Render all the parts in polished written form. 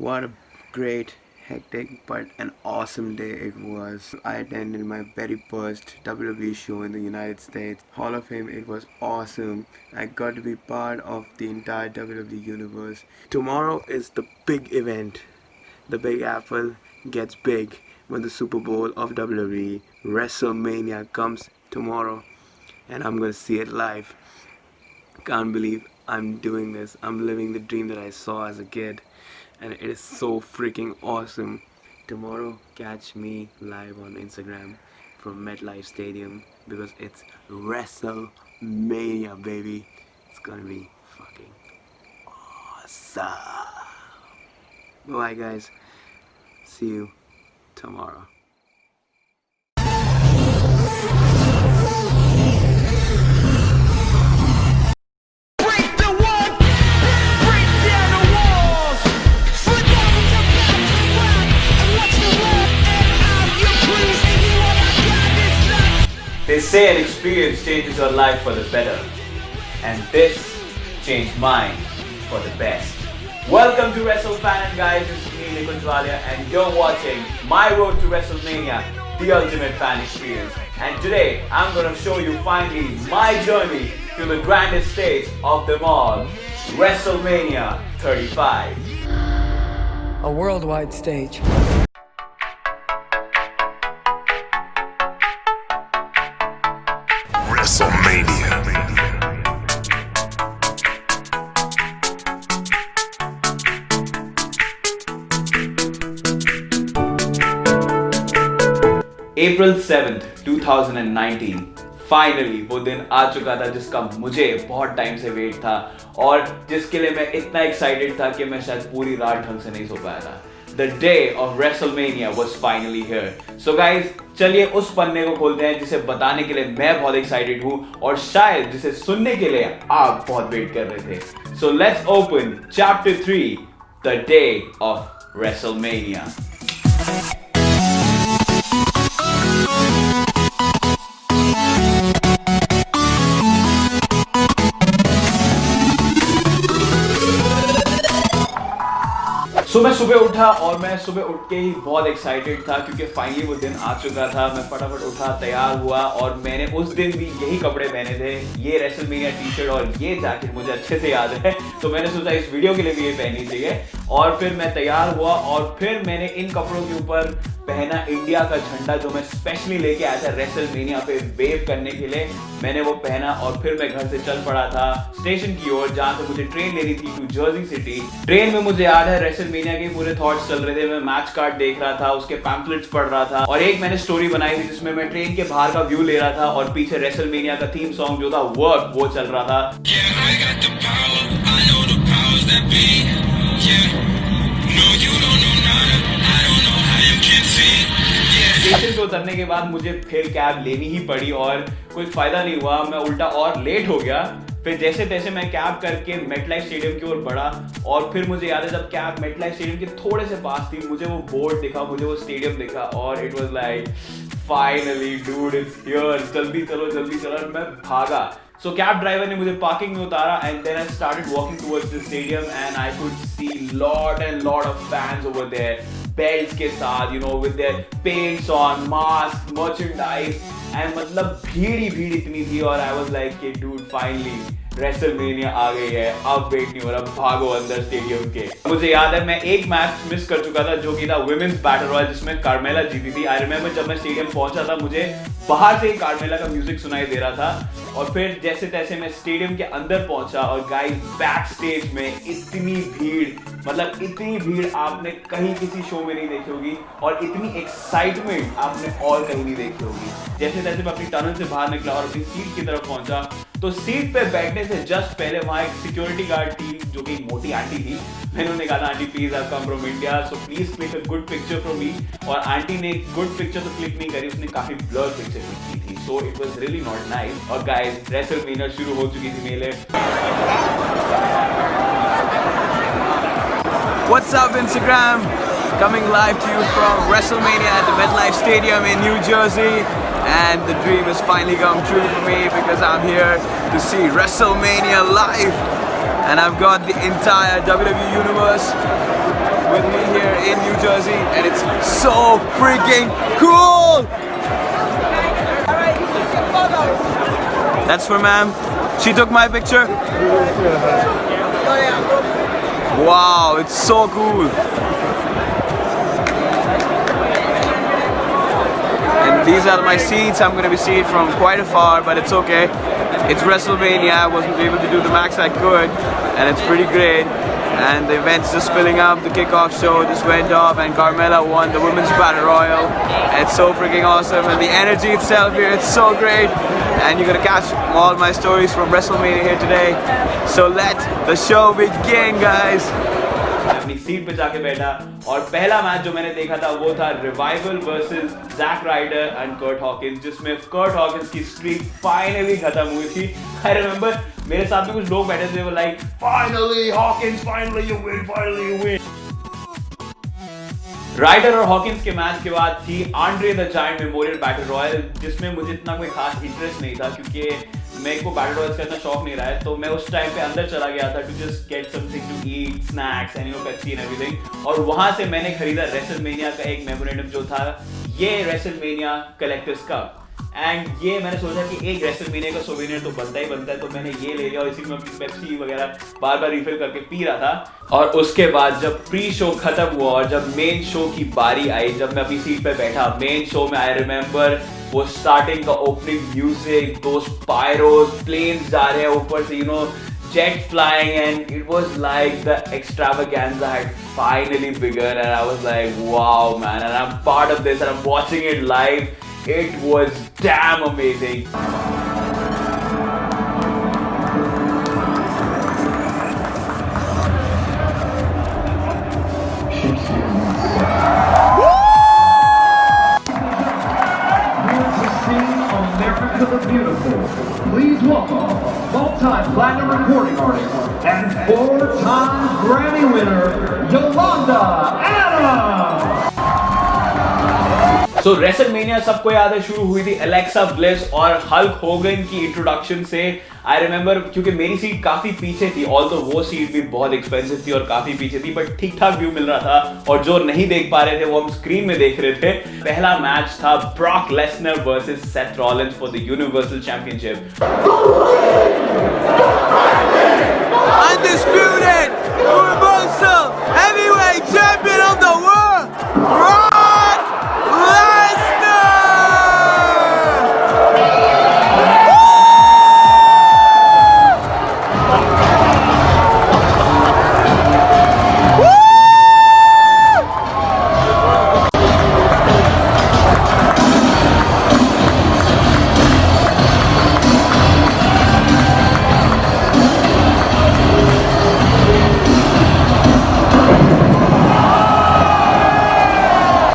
What a great, hectic, but an awesome day it was. I attended my very first WWE show in the United States. Hall of Fame, it was awesome. I got to be part of the entire WWE universe. Tomorrow is the big event. The Big Apple gets big when the Super Bowl of WWE, WrestleMania, comes tomorrow. And I'm gonna see it live. Can't believe I'm doing this. I'm living the dream that I saw as a kid, and it is so freaking awesome. Tomorrow, catch me live on Instagram from MetLife Stadium because it's WrestleMania, baby. It's gonna be fucking awesome. Bye, guys. See you tomorrow. They say an experience changes your life for the better, and this changed mine for the best. Welcome to WrestleFan, guys. This is me, Nikunj Walia, and you're watching my road to WrestleMania, the ultimate fan experience. And today, I'm gonna show you finally my journey to the grandest stage of them all, WrestleMania 35. A worldwide stage. WrestleMania. April 7th, 2019. Finally वो दिन आ चुका था जिसका मुझे बहुत time से wait था और जिसके लिए मैं इतना एक्साइटेड था कि मैं शायद पूरी रात ढंग से नहीं सो पाया था. The day of WrestleMania was finally here. So guys, चलिए उस पन्ने को खोलते हैं जिसे बताने के लिए मैं बहुत एक्साइटेड हूँ और शायद जिसे सुनने के लिए आप बहुत वेट कर रहे थे. So let's open Chapter 3, the day of WrestleMania. सो मैं सुबह उठा और मैं सुबह उठ के ही बहुत एक्साइटेड था क्योंकि फाइनली वो दिन आ चुका था. मैं फटाफट उठा, तैयार हुआ और मैंने उस दिन भी यही कपड़े पहने थे, ये रेसलमेनिया टी शर्ट और ये जैकेट मुझे अच्छे से याद है. तो मैंने सोचा इस वीडियो के लिए भी ये पहननी चाहिए और फिर मैं तैयार हुआ और फिर मैंने इन कपड़ों के ऊपर पहना इंडिया का झंडा जो मैं स्पेशली लेके आया था रेसलमेनिया पे वेव करने के लिए. मैंने वो पहना और फिर मैं घर से चल पड़ा था स्टेशन की ओर जहां से मुझे ट्रेन लेनी थी टू जर्सी सिटी. ट्रेन में मुझे याद है रेसलमेनिया के पूरे थॉट्स चल रहे थे. मैं मैच कार्ड देख रहा था, उसके पैम्फलेट्स पढ़ रहा था और एक मैंने स्टोरी बनाई थी जिसमें मैं ट्रेन के बाहर का व्यू ले रहा था और पीछे रेसलमेनिया का थीम सॉन्ग जो था वर्क वो चल रहा था. स्टेशन पे उतरने के बाद मुझे फिर कैब लेनी ही पड़ी और कोई फायदा नहीं हुआ, मैं उल्टा और लेट हो गया. फिर जैसे तैसे मैं कैब करके मेटलाइफ स्टेडियम की ओर बढ़ा और फिर मुझे याद है जब कैब मेटलाइफ स्टेडियम के थोड़े से पास थी मुझे वो बोर्ड दिखा, मुझे वो स्टेडियम दिखा और it was like finally dude it's here, जल्दी चलो जल्दी चलो. मैं भागा. सो कैब ड्राइवर ने मुझे पार्किंग में उतारा and then I started walking towards the stadium and I could see lot and lot of fans over there, belts के साथ, you know, with their pants on, mask, merchandise and मतलब भीड़ ही भीड़ इतनी थी और आई वाज लाइक कि डूड फाइनली रेसलमेनिया आ गई है, अब वेट नहीं हो रहा, भागो अंदर स्टेडियम के. मुझे याद है मैं एक मैच मिस कर चुका था जो कि था वुमेन्स बैटल रॉयल जिसमें कार्मेला जीती थी. आई रिमेंबर जब मैं स्टेडियम पहुंचा था मुझे बाहर से ही कार्मेला का म्यूजिक सुनाई दे रहा था और फिर जैसे तैसे मैं स्टेडियम के अंदर पहुंचा और गाइस बैक स्टेज में इतनी भीड़, मतलब इतनी भीड़ आपने कहीं किसी शो में नहीं देखी होगी और इतनी एक्साइटमेंट आपने और कहीं नहीं देखी होगी. जैसे तैसे मैं अपनी टनल से बाहर निकला और अपनी सीट की तरफ पहुंचा तो सीट पे बैठने से जस्ट पहले वहां एक सिक्योरिटी गार्ड थी जो कि मोटी आंटी थी. मैंने उन्हें कहा था aunty please I come from India so please click a good picture from me और आंटी ने गुड पिक्चर तो क्लिक नहीं करी, उसने काफी ब्लर पिक्चर क्लिक की थी. So it was really not nice. और गाइस रेसलमेनिया शुरू हो चुकी थी मेले. What's up, Instagram? Coming live to you from WrestleMania at the MetLife Stadium in New Jersey. And the dream has finally come true for me because I'm here to see WrestleMania live. And I've got the entire WWE Universe with me here in New Jersey, and it's so freaking cool! That's for ma'am. She took my picture. Wow, it's so cool. And these are my seats. I'm going to be seated from quite afar, but it's okay. It's WrestleMania. I wasn't able to do the max I could, and it's pretty great. And the event's just filling up. The kickoff show just went off, and Carmella won the Women's Battle Royal. And it's so freaking awesome, and the energy itself here, it's so great. And you're gonna catch all my stories from WrestleMania here today. So let the show begin, guys. अपनी seat पे जाके बैठा और पहला match जो मैंने देखा था वो था revival versus Zack Ryder and Curt Hawkins, जिसमें कर्ट हॉकिंस की स्ट्रीक फाइनली खत्म हुई थी। आई रिमेंबर मेरे साथ में कुछ लोग बैठे थे, वो like finally Hawkins, finally you win, finally you win. Ryder और हॉकिंस के मैच के बाद थी Andre the Giant memorial battle royal, जिसमें मुझे इतना कोई खास इंटरेस्ट नहीं था क्योंकि मेरे को बैटल रॉयल्स का इतना शौक नहीं रहा है। तो मैं उस टाइम पे अंदर चला गया था to just get something to eat, snacks and Pepsi and everything. और वहां से मैंने खरीदा रेसलमेनिया का एक मेमोरेंडम जो था ये रेसलमेनिया कलेक्टर्स कप। एंड ये मैंने सोचा कि एक रेसलमेनिया का सोवेनियर तो बनता ही बनता है, तो मैंने ये ले लिया और इसी में अपनी पेप्सी वगैरह बार बार रिफिल करके पी रहा था। और उसके बाद जब प्री शो खत्म हुआ और जब मेन शो की बारी आई, जब मैं अपनी सीट पे बैठा मेन शो में, आई रिमेंबर वो स्टार्टिंग का ओपनिंग म्यूजिक, दोस पायरोस, प्लेन्स जा रहे हैं ऊपर से, you know, jet flying, and it was like the extravaganza had finally begun, and I was like, wow man, and I'm part of this and I'm watching it live. It was damn amazing. America the Beautiful. Please welcome multi-platinum recording artist and 4-time Grammy winner, Yolanda Adams. So WrestleMania सबको याद है शुरू हुई थी Alexa bliss और Hulk Hogan की introduction से। I remember क्योंकि मेरी सीट काफी पीछे थी, ऑल्दो वो सीट भी बहुत एक्सपेंसिव थी और काफी पीछे थी, बट ठीक ठाक व्यू मिल रहा था। और जो नहीं देख पा रहे थे वो हम स्क्रीन में देख रहे थे। पहला मैच था Brock Lesnar versus Seth Rollins for the universal championship. Undisputed Universal Heavyweight Champion of the world, Brock Lesnar!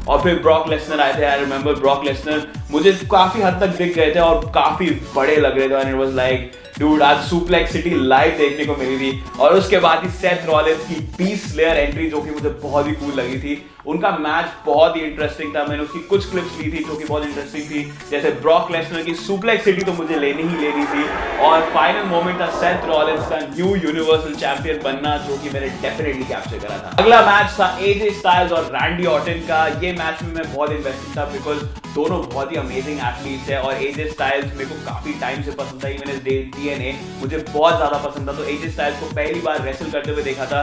और फिर ब्रॉक लेसनर आए थे। आई रिमेंबर ब्रॉक लेसनर मुझे काफी हद तक दिख गए थे और काफी बड़े लग रहे थे, and it was like dude, आज सुप्लेक्स सिटी लाइव देखने को मिली थी। और उसके बाद ही सेथ रॉलिंस की बीस्ट स्लेयर एंट्री जो कि मुझे बहुत ही कूल लगी थी। उनका मैच बहुत ही इंटरेस्टिंग था। मैंने उसकी कुछ क्लिप्स ली थी जो कि बहुत इंटरेस्टिंग थी, जैसे ब्रॉक लेसनर की सुप्लेक्स सिटी तो मुझे लेनी ही लेनी थी, और फाइनल मोमेंट था सेथ रॉलिंस का न्यू यूनिवर्सल चैंपियन बनना, जो कि मैंने डेफिनेटली कैप्चर करा था। अगला मैच था एजे स्टाइल्स और रैंडी ऑर्टन का। ये मैच में मैं बहुत इन्वेस्टेड था बिकॉज दोनों बहुत ही अमेजिंग एथलीट्स है, और एजे स्टाइल्स मेरे को काफी टाइम से पसंद था। इवन डीएनए मुझे बहुत ज्यादा पसंद था, तो एजे स्टाइल्स को पहली बार रेसल करते हुए देखा था।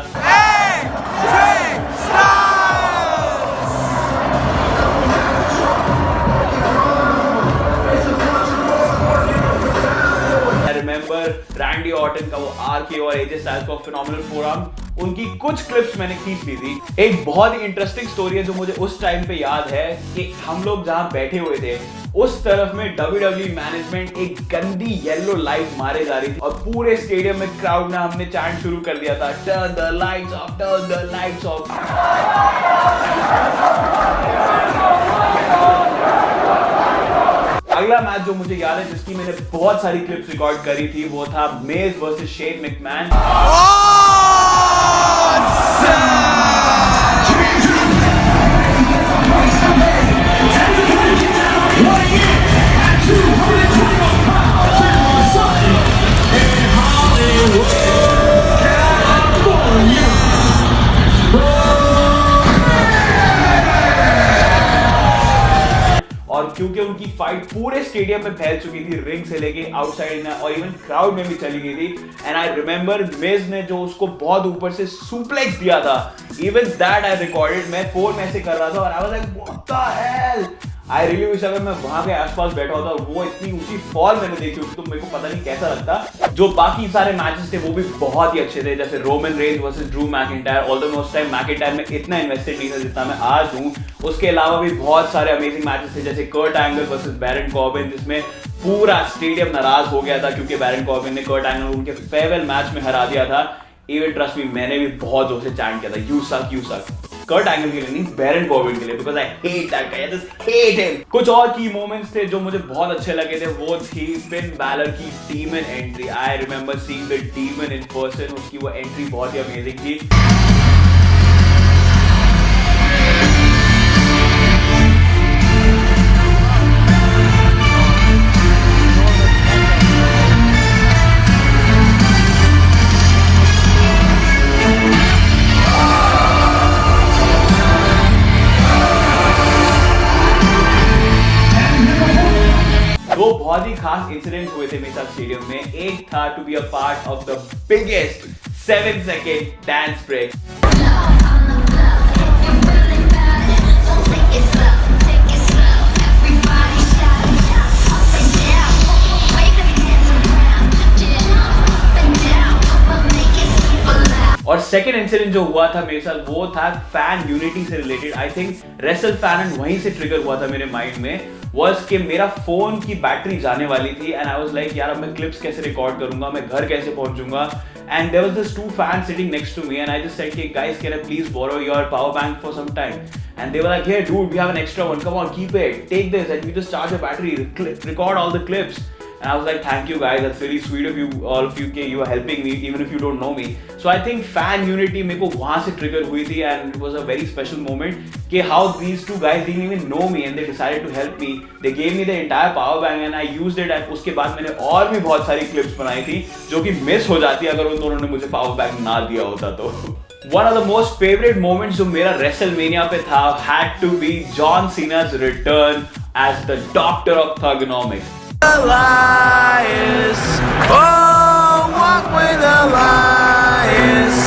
रिमेंबर रैंडी ऑर्टन का वो आरके और एजे स्टाइल्स का फिनोमिनल फोरआर्म, उनकी कुछ क्लिप्स मैंने खींच ली थी। एक बहुत ही इंटरेस्टिंग स्टोरी है जो मुझे उस टाइम पे याद है कि हम लोग जहां बैठे हुए थे उस तरफ में WWE मैनेजमेंट एक गंदी येलो लाइट मारे जा रही थी, और पूरे स्टेडियम में क्राउड में हमने चैंट शुरू कर दिया था, turn the lights off, turn the lights off. अगला मैच जो मुझे याद है जिसकी मैंने बहुत सारी क्लिप्स रिकॉर्ड करी थी वो था मेज वर्सेस शेन मैकमैन। क्योंकि उनकी फाइट पूरे स्टेडियम में फैल चुकी थी, रिंग से लेके आउटसाइड और इवन क्राउड में भी चली गई थी। एंड आई रिमेंबर मिज ने जो उसको बहुत ऊपर से सुप्लेक्स दिया था, इवन दैट आई रिकॉर्डेड। मैं फोन में ऐसे कर रहा था और I was like what the hell. I really wish अगर मैं वहां के आसपास बैठा होता और वो इतनी ऊंची फॉल मैंने देखी होती तो मेरे को पता नहीं कैसा लगता। जो बाकी सारे मैचेस थे वो भी बहुत ही अच्छे थे, जैसे Roman Reigns versus Drew McIntyre. Although मैं उस टाइम मैकिंटायर में इतना इन्वेस्टेड नहीं था जितना मैं आज हूं। उसके अलावा भी बहुत सारे अमेजिंग मैचेस थे, जैसे Kurt Angle versus Baron Corbin, जिसमें पूरा स्टेडियम नाराज हो गया था क्योंकि बैरन कॉर्बिन ने कर्ट एंगल को उनके फेयरवेल मैच में हरा दिया था। इवन ट्रस्ट मी, मैंने भी बहुत जोर से चैंट किया था, यू सक। कर्ट एंगल के लिए नहीं, बैरन कॉर्बिन के लिए, because I hate that guy, I just hate him. कुछ और की मोमेंट्स थे जो मुझे बहुत अच्छे लगे थे, वो थी फिन बैलर की demon entry. I remember seeing the demon in person. उसकी वो एंट्री बहुत ही अमेजिंग थी। दो बहुत ही खास इंसिडेंट्स हुए थे मेरे साथ स्टेडियम में। एक था to be a part of the biggest 7 second dance break. और सेकंड इंसिडेंट जो हुआ था मेरे साथ वो था फैन यूनिटी से related. I think wrestle fan वहीं से ट्रिगर हुआ था मेरे माइंड में, was कि मेरा फोन की बैटरी जाने वाली थी एंड आई वाज लाइक यार अब मैं क्लिप्स कैसे रिकॉर्ड करूंगा, मैं घर कैसे पहुंचूंगा। And there was this 2 fans sitting next to me and I just said कि guys can I please borrow your power bank for some time, and they were like hey dude we have an extra one, come on keep it, take this and we just charge your battery, record all the clips. And I was like thank you guys, that's really sweet of you, all of you, कि you are helping me even if you don't know me. So I think fan unity मेरे को वहाँ से trigger हुई थी and it was a very special moment कि how these 2 guys didn't even know me and they decided to help me. They gave me the entire power bank and I used it and उसके बाद मैंने और भी बहुत सारी clips बनाई थी जो कि miss हो जाती अगर उन दोनों ने मुझे power bank ना दिया होता तो। One of the most favorite moments जो मेरा WrestleMania पे था had to be John Cena's return as the Doctor of Thugonomics. Elias, oh, walk with Elias,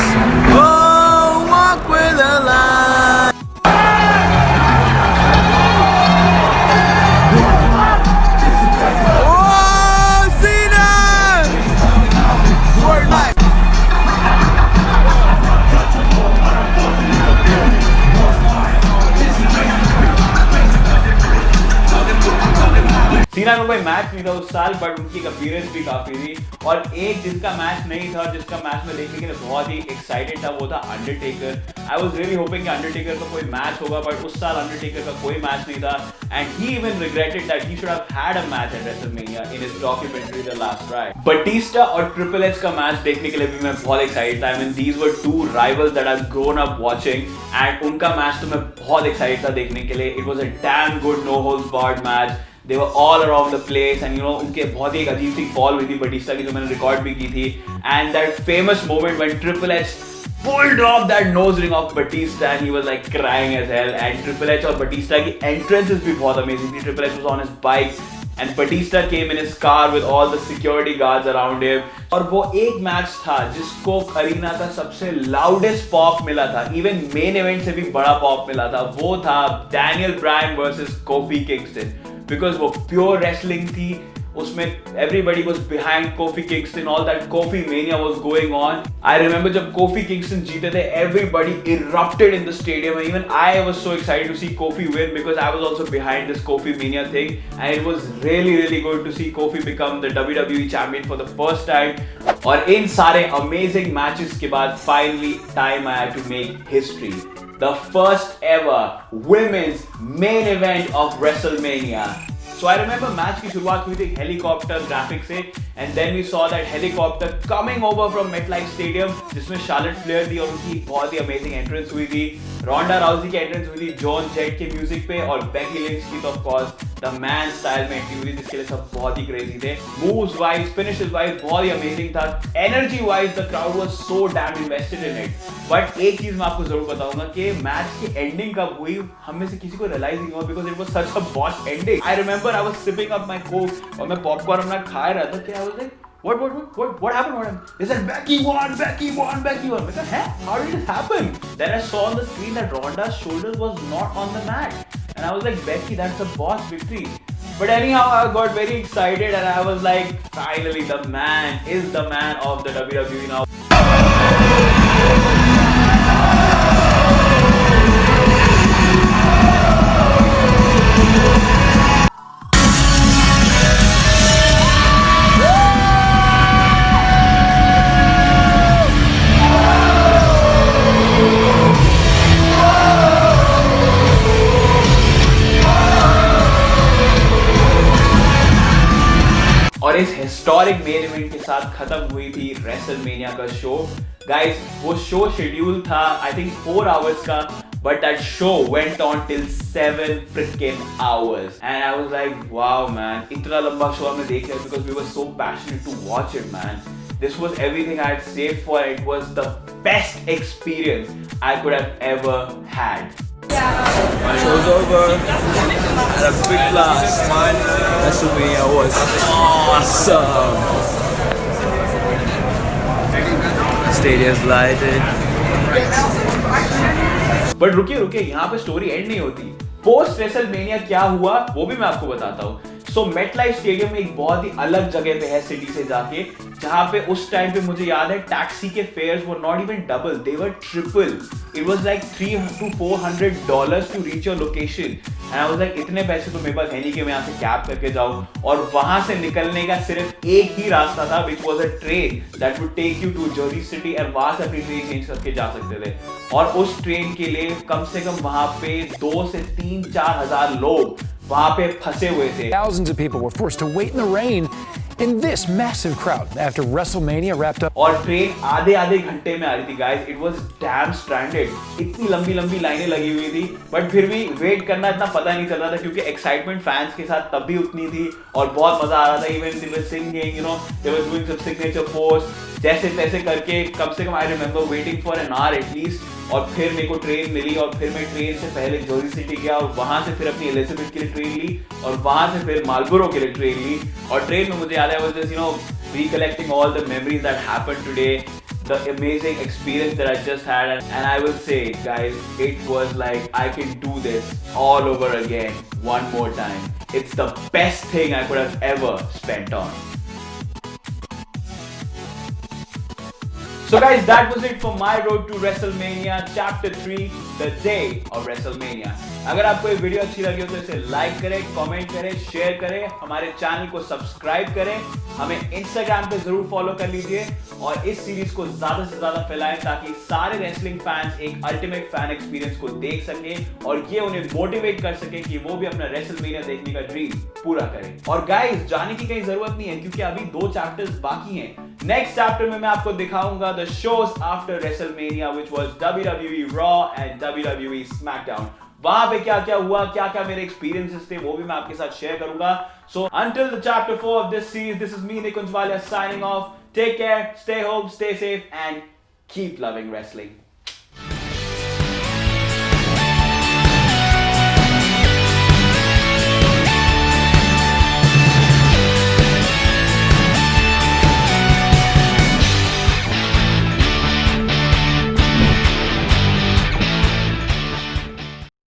oh, walk with Elias. Oh, Cena! Word life. सीना का कोई match नहीं था उस साल बट उनकी अपीयरेंस भी काफी थी। और एक जिसका मैच नहीं था, जिसका मैच में देखने के लिए बहुत ही एक्साइटेड था, वो था Undertaker. I was really hoping कि अंडरटेकर का कोई मैच होगा बट उस साल अंडरटेकर का कोई मैच नहीं था and he even regretted that he should have had a match at WrestleMania in his documentary the last ride. Batista और ट्रिपल एच का मैच देखने के लिए भी मैं बहुत एक्साइटेड था। I mean these were 2 rivals that I have grown up watching and उनका मैच तो मैं बहुत एक्साइटेड था देखने के लिए। It was a damn good no holds barred match. They were all around the place and you know उनके बहुत ही एक अजीब सी फॉल हुई थी बटिस्टा की जो मैंने रिकॉर्ड भी की थी and that famous moment when Triple H pulled off that nose ring of Batista and he was like crying as hell and Triple H और Batista की entrances भी बहुत amazing थी। Triple H was on his bike and Batista came in his car with all the security guards around him और वो एक match था जिसको करीना का सबसे loudest pop मिला था, even main event से भी बड़ा pop मिला था। वो था Daniel Bryan versus Kofi Kingston because वो pure wrestling थी, उसमें everybody was behind Kofi Kingston, all that Kofi mania was going on. I remember जब Kofi Kingston जीते थे, everybody erupted in the stadium and even I was so excited to see Kofi win because I was also behind this Kofi mania thing and it was really good to see Kofi become the WWE champion for the first time. और इन सारे amazing matches के बाद finally time आया to make history. The first ever women's main event of WrestleMania. So I remember match की शुरुआत हुई थी helicopter graphic से and then we saw that helicopter coming over from MetLife stadium, जिसमें Charlotte Flair थी और उनकी बहुत ही अमेजिंग एंट्रेंस हुई थी, रोंडा राउजी की एंट्रेंस हुई थी जॉन जेट के म्यूजिक पे, और बेकी लिंच की तो of course the man style में एंट्री हुई थी, जिसके लिए सब बहुत ही क्रेजी थे। मूव्स वाइज, फिनिशेस वाइज बहुत ही अमेजिंग था, energy wise the crowd was so damn invested in it. But एक चीज मैं आपको जरूर बताऊंगा कि मैच की एंडिंग कब हुई हम में से किसी को रियलाइज नहीं हुआ, because it was such a boss ending. I remember I was sipping up my Coke और मैं पॉपकॉर्न अपना खा रहा था कि आई was like what happened? They said Becky won. I said, huh? How did it happen? Then I saw on the screen that Ronda's shoulders was not on the mat, and I was like, Becky, that's a boss victory. But anyhow, I got very excited and I was like, finally, the man is the man of the WWE now. और इस historic main event के साथ खत्म हुई थी WrestleMania का show. Guys, वो show schedule था आई थिंक 4 आवर्स का, but that show went on till 7 freaking hours and I was like, wow man, इतना लंबा शो हमने देख लिया because we were so passionate to watch it, man. This was everything I had saved for. It was the best experience I could have ever had. Show's over. Had a big blast. WrestleMania was awesome. Stadium's lighted. But रुकिए यहाँ पे story and नहीं होती। Post WrestleMania क्या हुआ वो भी मैं आपको बताता हूँ। सो मेटलाइफ स्टेडियम एक बहुत ही अलग जगह पे है सिटी से जाके, जहां पे उस टाइम पे मुझे याद है टैक्सी के fares were not even double, they were triple. It was like $300 to $400 to reach your location and I was like इतने पैसे तो मेरे पास है नहीं कि मैं यहाँ से कैब करके जाऊं। और वहां से निकलने का सिर्फ एक ही रास्ता था, which was a train that would take you to Jersey City, और वहां से अपनी ट्रेन चेंज करके जा सकते थे। और उस ट्रेन के लिए कम से कम वहां पे 2 से 3-4 हजार लोग वहां पे फंसे हुए थे। Thousands of people were forced to wait in the rain in this massive crowd after WrestleMania wrapped up. और ट्रेन आधे घंटे में आ रही थी guys, it was dam stranded, इतनी लंबी लाइनें लगी हुई थी, बट फिर भी वेट करना इतना पता नहीं चल रहा था क्योंकि एक्साइटमेंट फैंस के साथ तब भी उतनी थी और बहुत मजा आ रहा था। Even they were singing, you know, they were doing some signature pose, जैसे तैसे करके कम से कम I remember waiting for an hour at least. और फिर मेरे को ट्रेन मिली और फिर मैं ट्रेन से पहले जर्सी सिटी गया और वहां से फिर अपनी एलिजाबेथ के लिए ट्रेन ली और वहां से फिर मार्लबोरो के लिए ट्रेन ली। और ट्रेन में मुझे याद है, I was just, you know, recollecting all the memories that happened today, the amazing experience that I just had, and I will say, guys, it was like I can do this all over again one more time. It's the best thing I could have ever spent on. So guys, that was it for my road to WrestleMania Chapter 3, the day of WrestleMania. अगर आपको ये video अच्छी लगी हो तो इसे like करें, comment करें, शेयर करें, हमारे चैनल को सब्सक्राइब करें, हमें इंस्टाग्राम पे जरूर फॉलो कर लीजिए और इस सीरीज को ज्यादा से ज्यादा फैलाएं ताकि सारे रेसलिंग फैंस एक अल्टीमेट फैन एक्सपीरियंस को देख सकें और ये उन्हें मोटिवेट कर सके कि वो भी अपना रेसलमेनिया देखने का ड्रीम पूरा करें। और गाइस, जाने की कहीं जरूरत नहीं है क्योंकि अभी 2 चैप्टर्स बाकी हैं। नेक्स्ट चैप्टर में मैं आपको दिखाऊंगा the shows after WrestleMania which was WWE Raw and WWE SmackDown। वहां पे क्या क्या हुआ, क्या क्या मेरे एक्सपीरियंसेस थे, वो भी मैं आपके साथ शेयर करूंगा। So until the chapter 4 of this series, this is me Nikunj Walia signing off. Take care, stay home, stay safe and keep loving wrestling.